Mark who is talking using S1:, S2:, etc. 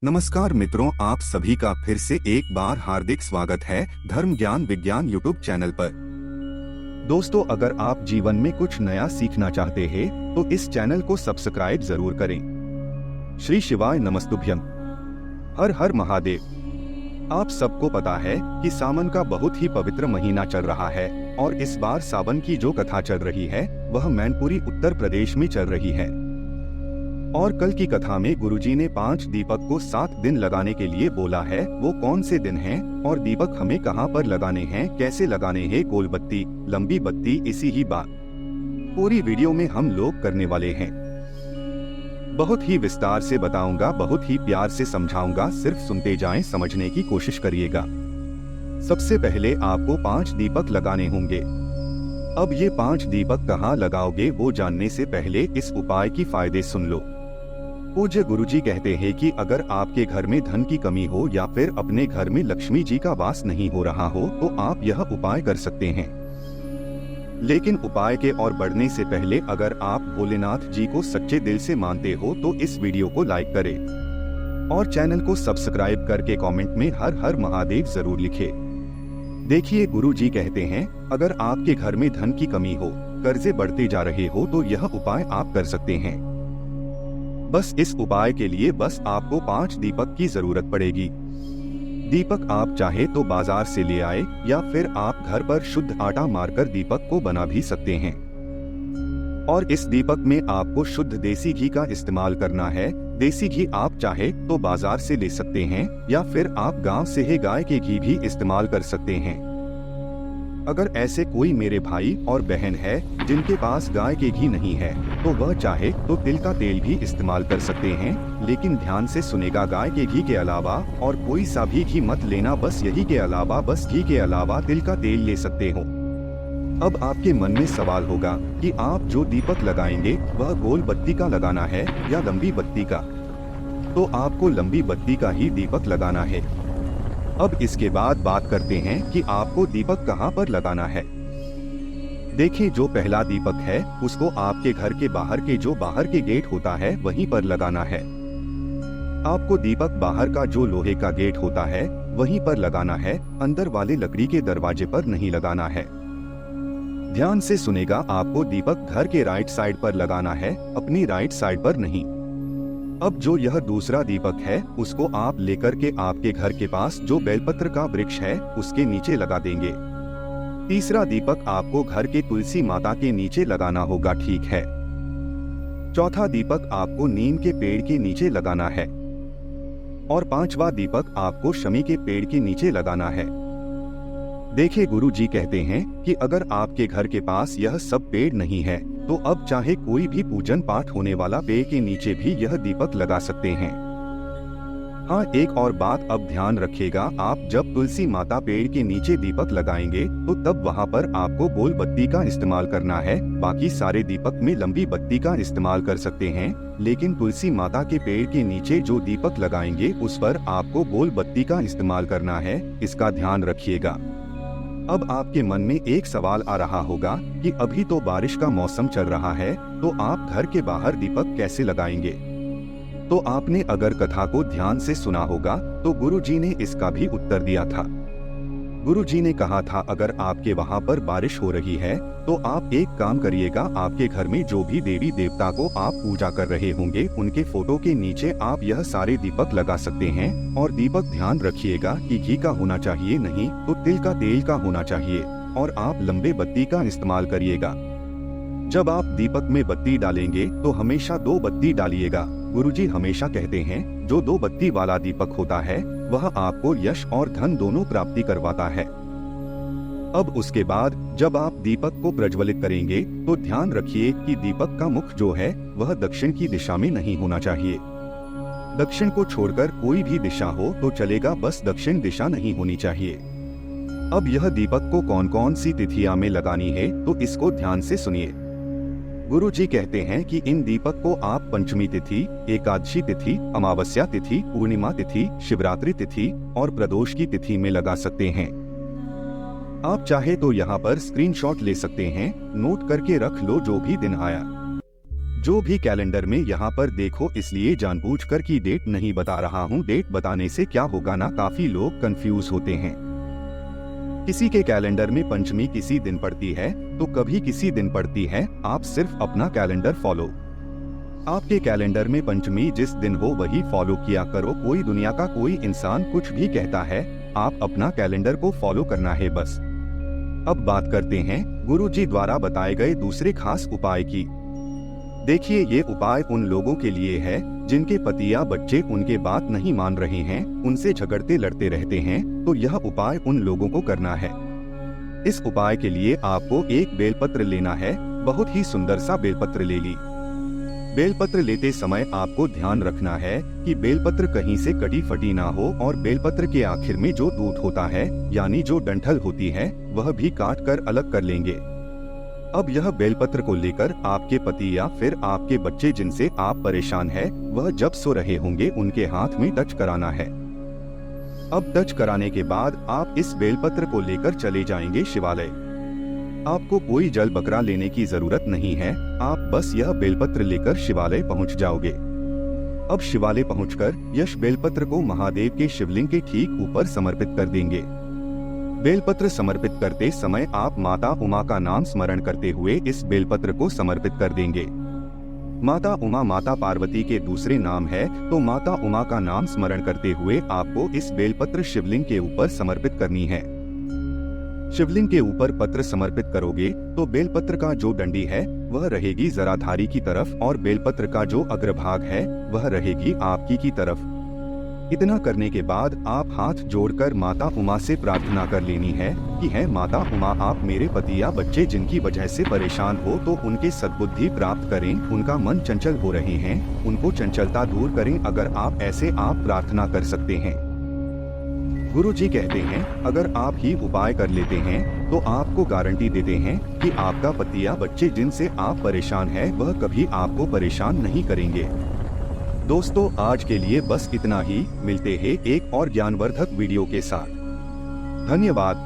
S1: नमस्कार मित्रों, आप सभी का फिर से एक बार हार्दिक स्वागत है धर्म ज्ञान विज्ञान यूट्यूब चैनल पर। दोस्तों, अगर आप जीवन में कुछ नया सीखना चाहते हैं तो इस चैनल को सब्सक्राइब जरूर करें। श्री शिवाय नमस्तुभ्यम। हर हर महादेव। आप सबको पता है कि सावन का बहुत ही पवित्र महीना चल रहा है और इस बार सावन की जो कथा चल रही है वह मैनपुरी उत्तर प्रदेश में चल रही है। और कल की कथा में गुरुजी ने 5 दीपक को 7 दिन लगाने के लिए बोला है। वो कौन से दिन हैं और दीपक हमें कहाँ पर लगाने हैं, कैसे लगाने हैं, गोल बत्ती, लंबी बत्ती, इसी ही बात पूरी वीडियो में हम लोग करने वाले हैं। बहुत ही विस्तार से बताऊंगा, बहुत ही प्यार से समझाऊंगा, सिर्फ सुनते जाएं, समझने की कोशिश करिएगा। सबसे पहले आपको 5 दीपक लगाने होंगे। अब ये 5 दीपक कहाँ लगाओगे वो जानने से पहले इस उपाय की फायदे सुन लो। पूज्य गुरुजी कहते हैं कि अगर आपके घर में धन की कमी हो या फिर अपने घर में लक्ष्मी जी का वास नहीं हो रहा हो तो आप यह उपाय कर सकते हैं। लेकिन उपाय के और बढ़ने से पहले अगर आप भोलेनाथ जी को सच्चे दिल से मानते हो तो इस वीडियो को लाइक करें और चैनल को सब्सक्राइब करके कमेंट में हर हर महादेव जरूर लिखे। देखिए, गुरुजी कहते हैं अगर आपके घर में धन की कमी हो, कर्जे बढ़ते जा रहे हो तो यह उपाय आप कर सकते हैं। बस इस उपाय के लिए बस आपको 5 दीपक की जरूरत पड़ेगी। दीपक आप चाहे तो बाजार से ले आए या फिर आप घर पर शुद्ध आटा मारकर दीपक को बना भी सकते हैं। और इस दीपक में आपको शुद्ध देसी घी का इस्तेमाल करना है। देसी घी आप चाहे तो बाजार से ले सकते हैं या फिर आप गांव से ही गाय के घी भी इस्तेमाल कर सकते हैं। अगर ऐसे कोई मेरे भाई और बहन है जिनके पास गाय के घी नहीं है तो वह चाहे तो तिल का तेल भी इस्तेमाल कर सकते हैं। लेकिन ध्यान से सुनेगा, गाय के घी के अलावा और कोई सा भी घी मत लेना, बस यही के अलावा, बस घी के अलावा तिल का तेल ले सकते हो। अब आपके मन में सवाल होगा कि आप जो दीपक लगाएंगे वह गोल बत्ती का लगाना है या लंबी बत्ती का। तो आपको लंबी बत्ती का ही दीपक लगाना है। अब इसके बाद बात करते हैं कि आपको दीपक कहाँ पर लगाना है। देखिए, जो पहला दीपक है उसको आपके घर के बाहर के गेट होता है वहीं पर लगाना है। आपको दीपक बाहर का जो लोहे का गेट होता है वहीं पर लगाना है, अंदर वाले लकड़ी के दरवाजे पर नहीं लगाना है। ध्यान से सुनेगा, आपको दीपक घर के राइट साइड पर लगाना है, अपनी राइट साइड पर नहीं। अब जो यह दूसरा दीपक है उसको आप लेकर के आपके घर के पास जो बेलपत्र का वृक्ष है उसके नीचे लगा देंगे। तीसरा दीपक आपको घर के तुलसी माता के नीचे लगाना होगा, ठीक है। चौथा दीपक आपको नीम के पेड़ के नीचे लगाना है और 5वां दीपक आपको शमी के पेड़ के नीचे लगाना है। देखिए, गुरु जी कहते हैं कि अगर आपके घर के पास यह सब पेड़ नहीं है तो अब चाहे कोई भी पूजन पाठ होने वाला पेड़ के नीचे भी यह दीपक लगा सकते हैं। हाँ, एक और बात अब ध्यान रखिएगा, आप जब तुलसी माता पेड़ के नीचे दीपक लगाएंगे तो तब वहाँ पर आपको गोल बत्ती का इस्तेमाल करना है। बाकी सारे दीपक में लंबी बत्ती का इस्तेमाल कर सकते हैं, लेकिन तुलसी माता के पेड़ के नीचे जो दीपक लगाएंगे उस पर आपको गोल बत्ती का इस्तेमाल करना है। इसका ध्यान रखिएगा। अब आपके मन में एक सवाल आ रहा होगा कि अभी तो बारिश का मौसम चल रहा है तो आप घर के बाहर दीपक कैसे लगाएंगे। तो आपने अगर कथा को ध्यान से सुना होगा तो गुरुजी ने इसका भी उत्तर दिया था। गुरुजी ने कहा था अगर आपके वहाँ पर बारिश हो रही है तो आप एक काम करिएगा, आपके घर में जो भी देवी देवता को आप पूजा कर रहे होंगे उनके फोटो के नीचे आप यह सारे दीपक लगा सकते हैं। और दीपक ध्यान रखिएगा कि घी का होना चाहिए, नहीं तो तिल का तेल का होना चाहिए। और आप लंबे बत्ती का इस्तेमाल करिएगा। जब आप दीपक में बत्ती डालेंगे तो हमेशा 2 बत्ती डालिएगा। गुरुजी हमेशा कहते हैं जो 2 बत्ती वाला दीपक होता है वह आपको यश और धन दोनों प्राप्ति करवाता है। अब उसके बाद जब आप दीपक को प्रज्वलित करेंगे तो ध्यान रखिए कि दीपक का मुख जो है वह दक्षिण की दिशा में नहीं होना चाहिए। दक्षिण को छोड़कर कोई भी दिशा हो तो चलेगा, बस दक्षिण दिशा नहीं होनी चाहिए। अब यह दीपक को कौन कौन सी तिथियां में लगानी है तो इसको ध्यान से सुनिए। गुरु जी कहते हैं कि इन दीपक को आप पंचमी तिथि, एकादशी तिथि, अमावस्या तिथि, पूर्णिमा तिथि, शिवरात्रि तिथि और प्रदोष की तिथि में लगा सकते हैं। आप चाहे तो यहाँ पर स्क्रीनशॉट ले सकते हैं, नोट करके रख लो जो भी दिन आया। जो भी कैलेंडर में यहाँ पर देखो, इसलिए जानबूझकर की डेट नहीं बता रहा हूँ। डेट बताने से क्या होगा ना, काफी लोग कंफ्यूज होते हैं। किसी के कैलेंडर में पंचमी किसी दिन पड़ती है तो कभी किसी दिन पड़ती है। आप सिर्फ अपना कैलेंडर फॉलो, आपके कैलेंडर में पंचमी जिस दिन हो वही फॉलो किया करो। कोई दुनिया का कोई इंसान कुछ भी कहता है, आप अपना कैलेंडर को फॉलो करना है बस। अब बात करते हैं गुरुजी द्वारा बताए गए दूसरे खास उपाय की। देखिए, ये उपाय उन लोगों के लिए है जिनके पति या बच्चे उनके बात नहीं मान रहे हैं, उनसे झगड़ते लड़ते रहते हैं, तो यह उपाय उन लोगों को करना है। इस उपाय के लिए आपको एक बेलपत्र लेना है। बहुत ही सुंदर सा बेलपत्र ले ली। बेलपत्र लेते समय आपको ध्यान रखना है कि बेलपत्र कहीं से कटी फटी ना हो और बेलपत्र के आखिर में जो दूध होता है यानी जो डंठल होती है वह भी काट कर अलग कर लेंगे। अब यह बेलपत्र को लेकर आपके पति या फिर आपके बच्चे जिनसे आप परेशान हैं, वह जब सो रहे होंगे उनके हाथ में टच कराना है। अब टच कराने के बाद आप इस बेलपत्र को लेकर चले जाएंगे शिवालय। आपको कोई जल बकरा लेने की जरूरत नहीं है, आप बस यह बेलपत्र लेकर शिवालय पहुंच जाओगे। अब शिवालय पहुंचकर यश बेलपत्र को महादेव के शिवलिंग के ठीक ऊपर समर्पित कर देंगे। बेलपत्र समर्पित करते समय आप माता उमा का नाम स्मरण करते हुए इस बेलपत्र को समर्पित कर देंगे। माता उमा माता पार्वती के दूसरे नाम है, तो माता उमा का नाम स्मरण करते हुए आपको इस बेलपत्र शिवलिंग के ऊपर समर्पित करनी है। शिवलिंग के ऊपर पत्र समर्पित करोगे तो बेलपत्र का जो डंडी है वह रहेगी जराधारी की तरफ और बेलपत्र का जो अग्रभाग है वह रहेगी आपकी की तरफ। इतना करने के बाद आप हाथ जोड़कर माता उमा से प्रार्थना कर लेनी है कि है माता उमा, आप मेरे पति या बच्चे जिनकी वजह से परेशान हो तो उनके सद्बुद्धि प्राप्त करें। उनका मन चंचल हो रहे हैं, उनको चंचलता दूर करें। अगर आप ऐसे आप प्रार्थना कर सकते हैं। गुरुजी कहते हैं अगर आप ही उपाय कर लेते हैं तो आपको गारंटी देते हैं कि आपका पति या बच्चे जिनसे आप परेशान हैं वह कभी आपको परेशान नहीं करेंगे। दोस्तों, आज के लिए बस इतना ही। मिलते हैं एक और ज्ञानवर्धक वीडियो के साथ। धन्यवाद।